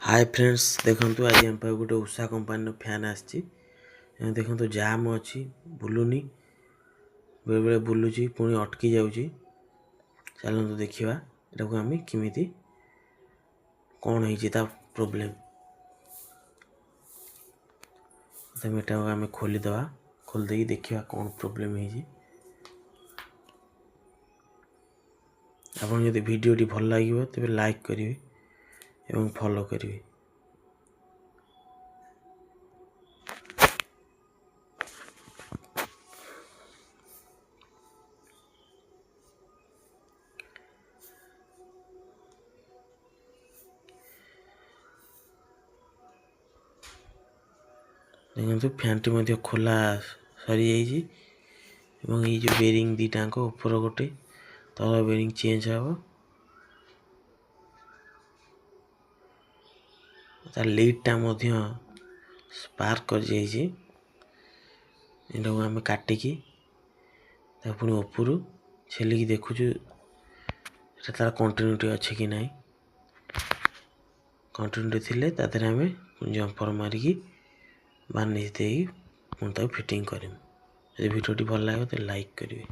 Hi friends देखो आज आम गोटे उषा कंपानी फैन आसी देखो जाम अच्छी बुलूनी बेले बेले बुलूची पुणी अटकी जाऊँगी। चलते देखा यहाँ को आम किमी कौन है प्रोब्लेम तमें यहाँ आम खोलीदे खोलदे देखा कौन प्रोब्लेम है। आपन जब वीडियोटी भल लगे तेज लाइक करेंगे एवं फॉलो करेंगे। देखो फैन टी खोला सरी जाइए ये जो बेरिंग दीटाक ऊपर गोटे तल बेरिंग चेंज हम तार लीडटा स्पार्क कर जाइए। आम काटिकी पुणी ऊपर छेलिकी देखुचु तार कंटिन्यूटी अच्छे कि ना। कंटिन्यूटी थिले तादेह आम जंपर मारिकी बार्निश दे पुणी फिटिंग करमु। यदि वीडियोटी भल लगे तो लाइक करेंगे।